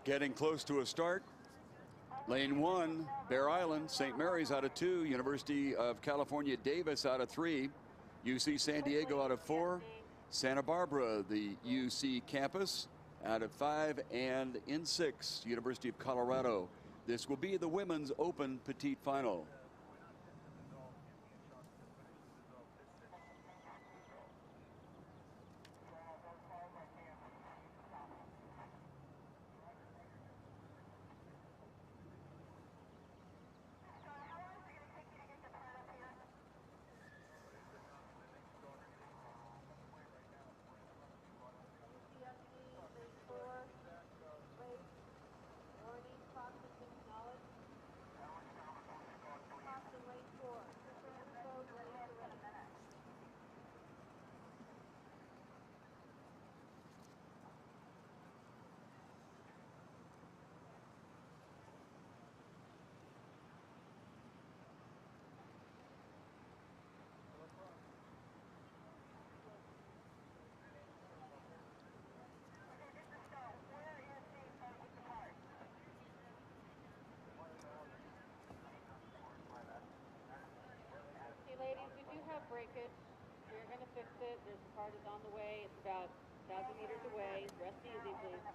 Getting close to a start. Lane 1, Bair Island, St. Mary's out of 2, University of California, Davis out of 3, UC San Diego out of 4, Santa Barbara, the UC campus, out of 5, and in 6, University of Colorado. This will be the women's open petite final. Ladies, we do have breakage. We're going to fix it. There's a cart is on the way. It's about 1,000 meters away. Rest easy, please.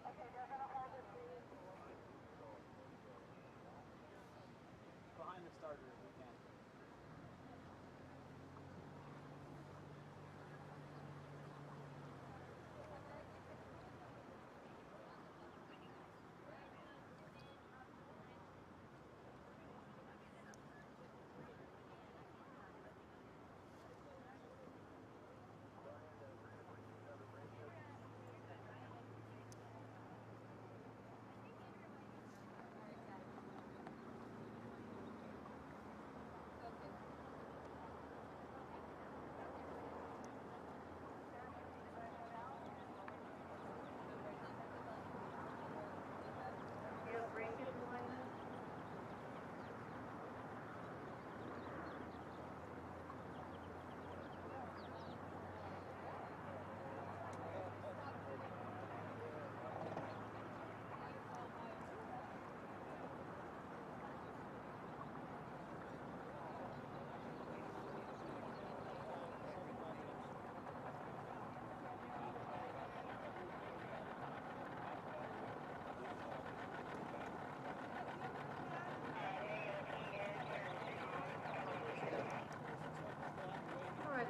Okay, they're going to hold it, please. Behind the starter if we can.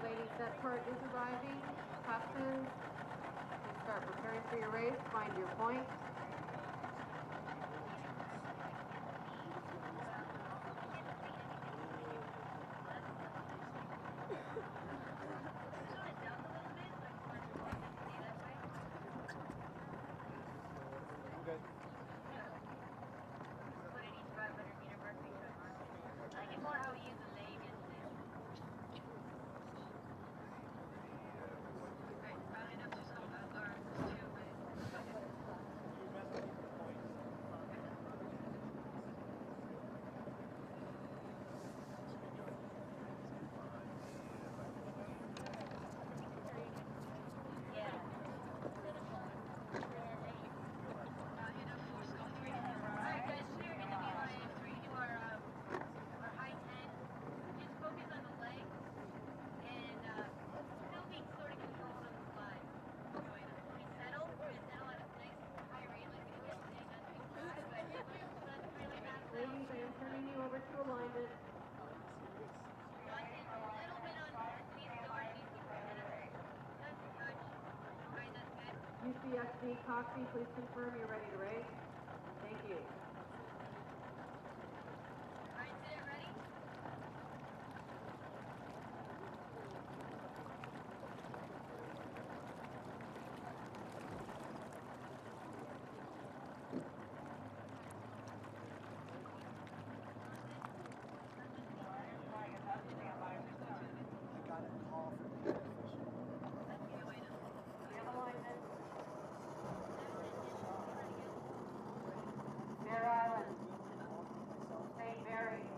Ladies, that cart is arriving. Captains, please start preparing for your race. Find your point. Ladies, I am turning you over to alignment. UCSD, Coxie, please confirm you're ready to race. Thank you. All right, sit ready? Bair Island, St. Mary's,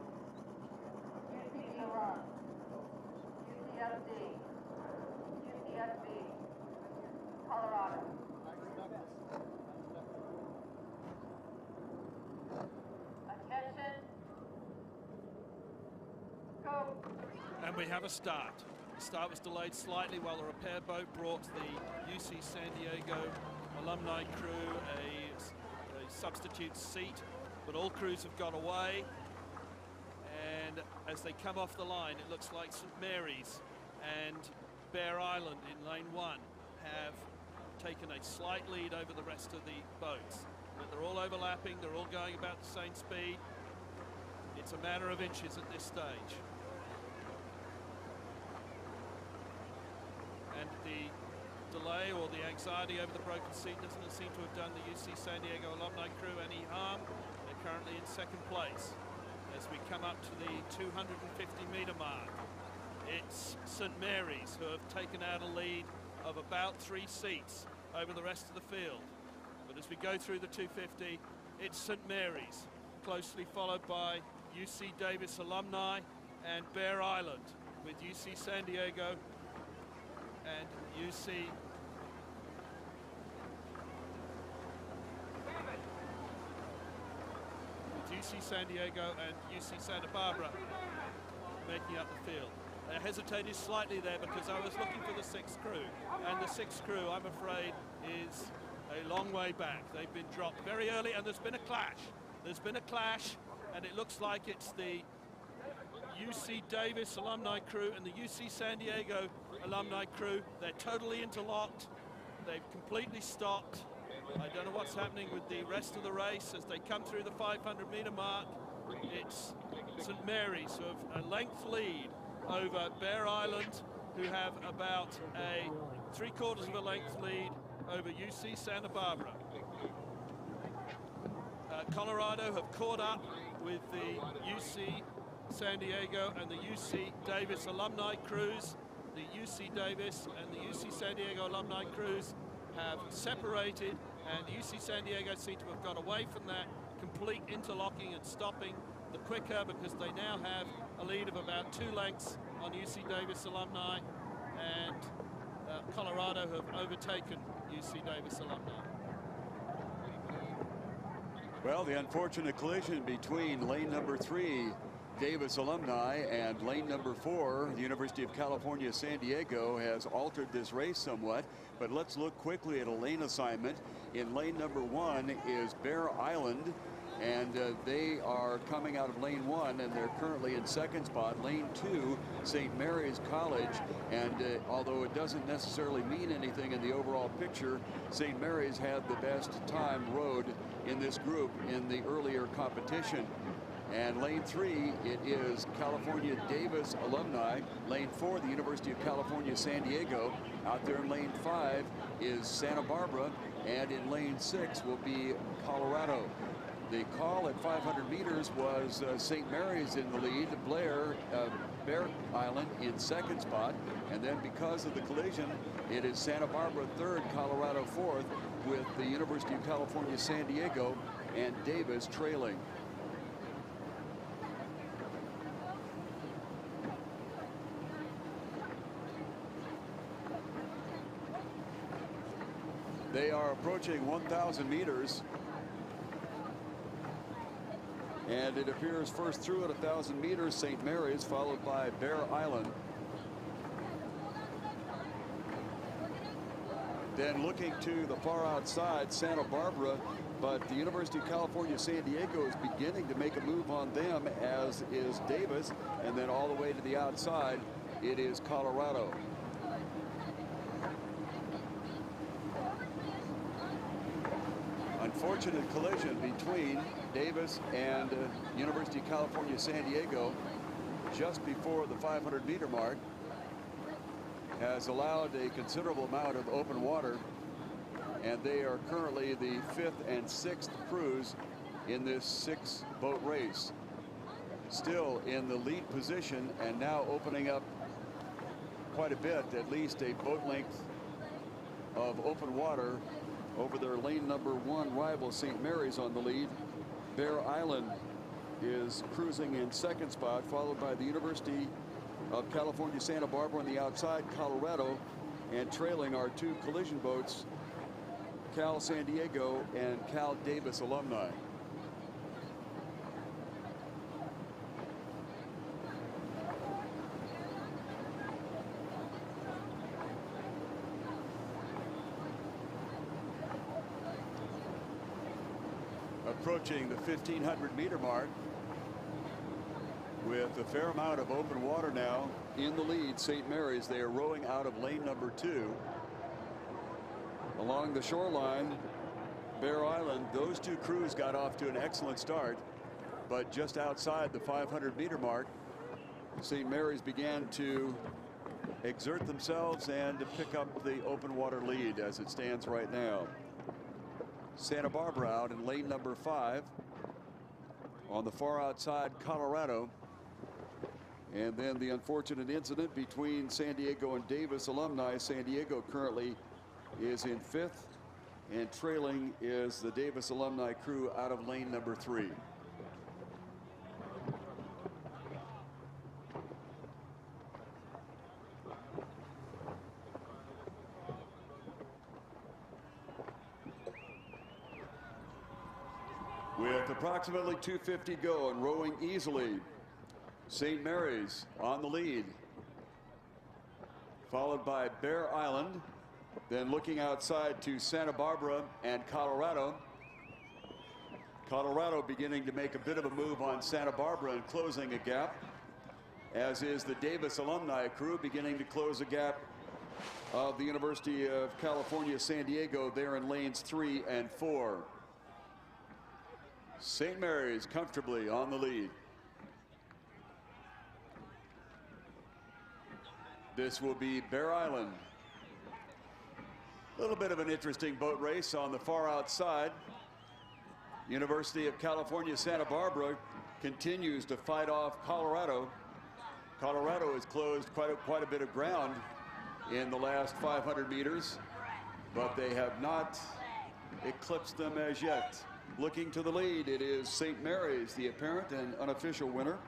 UC Alum, UCSD, UC And we have a start. The start was delayed slightly while the repair boat brought the UC San Diego alumni crew a substitute seat, but all crews have got away. And as they come off the line, it looks like St. Mary's and Bair Island in lane 1 have taken a slight lead over the rest of the boats. But they're all overlapping, they're all going about the same speed. It's a matter of inches at this stage. And the delay or the anxiety over the broken seat doesn't seem to have done the UC San Diego alumni crew any harm. They're currently in second place. As we come up to the 250-meter mark, it's St. Mary's who have taken out a lead of about 3 seats over the rest of the field. But as we go through the 250, it's St. Mary's, closely followed by UC Davis alumni and Bair Island, with UC San Diego and UC San Diego and UC Santa Barbara making up the field. I hesitated slightly there because I was looking for the 6th crew, and the 6th crew, I'm afraid, is a long way back. They've been dropped very early, and there's been a clash. There's been a clash, and it looks like it's the UC Davis alumni crew and the UC San Diego alumni crew. They're totally interlocked. They've completely stopped. I don't know what's happening with the rest of the race as they come through the 500-meter mark. It's St. Mary's who have a length lead over Bair Island, who have about a 3/4 of a length lead over UC Santa Barbara. Colorado have caught up with the UC San Diego and the UC Davis alumni crews. The UC Davis and the UC San Diego alumni crews have separated, and UC San Diego seem to have got away from that complete interlocking and stopping the quicker, because they now have a lead of about 2 lengths on UC Davis alumni, and Colorado have overtaken UC Davis alumni. Well, the unfortunate collision between lane number 3, Davis alumni, and lane number 4, the University of California, San Diego, has altered this race somewhat. But let's look quickly at a lane assignment. In lane number 1 is Bair Island, and they are coming out of lane 1, and they're currently in 2nd spot. Lane 2, St. Mary's College, and although it doesn't necessarily mean anything in the overall picture, St. Mary's had the best time rode in this group in the earlier competition. And lane 3, it is California Davis alumni. Lane 4, the University of California, San Diego. Out there in lane 5 is Santa Barbara, and in lane 6 will be Colorado. The call at 500 meters was St. Mary's in the lead, Bair Island in 2nd spot, and then because of the collision, it is Santa Barbara 3rd, Colorado 4th, with the University of California, San Diego, and Davis trailing. They are approaching 1,000 meters. And it appears first through at 1,000 meters, St. Mary's, followed by Bair Island. Then looking to the far outside, Santa Barbara, but the University of California, San Diego is beginning to make a move on them, as is Davis. And then all the way to the outside, it is Colorado. Unfortunate collision between Davis and University of California, San Diego just before the 500-meter mark has allowed a considerable amount of open water, and they are currently the 5th and 6th crews in this 6-boat race, still in the lead position, and now opening up quite a bit, at least a boat length of open water over their lane number 1 rival, St. Mary's, on the lead. Bair Island is cruising in 2nd spot, followed by the University of California, Santa Barbara on the outside, Colorado, and trailing our 2 collision boats, Cal San Diego and Cal Davis alumni. approaching the 1,500-meter mark with a fair amount of open water now. In the lead, St. Mary's. They are rowing out of lane number 2. Along the shoreline, Bair Island, those two crews got off to an excellent start, but just outside the 500-meter mark, St. Mary's began to exert themselves and to pick up the open water lead as it stands right now. Santa Barbara out in lane number 5. On the far outside, Colorado. And then the unfortunate incident between San Diego and Davis alumni. San Diego currently is in 5th, and trailing is the Davis alumni crew out of lane number 3. With approximately 2:50 go and rowing easily, St. Mary's on the lead, followed by Bair Island, then looking outside to Santa Barbara and Colorado. Colorado beginning to make a bit of a move on Santa Barbara and closing a gap, as is the Davis alumni crew beginning to close a gap of the University of California, San Diego. There in lanes 3 and 4. St. Mary's comfortably on the lead. This will be Bair Island. A little bit of an interesting boat race on the far outside. University of California, Santa Barbara continues to fight off Colorado. Colorado has closed quite a bit of ground in the last 500 meters, but they have not eclipsed them as yet. Looking to the lead, it is St. Mary's, the apparent and unofficial winner.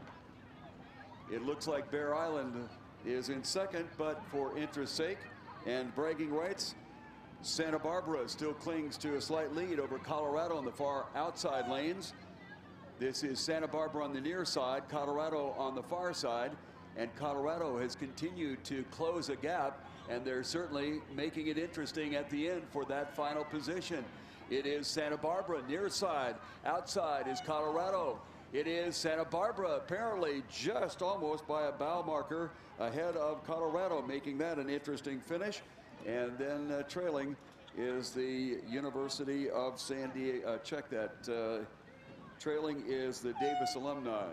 It looks like Bair Island is in second, but for interest's sake and bragging rights, Santa Barbara still clings to a slight lead over Colorado on the far outside lanes. This is Santa Barbara on the near side, Colorado on the far side, and Colorado has continued to close a gap, and they're certainly making it interesting at the end for that final position. It is Santa Barbara near side. Outside is Colorado. It is Santa Barbara, apparently just almost by a bow marker ahead of Colorado, making that an interesting finish. And then trailing is the University of San Diego. Check that. Trailing is the Davis alumni.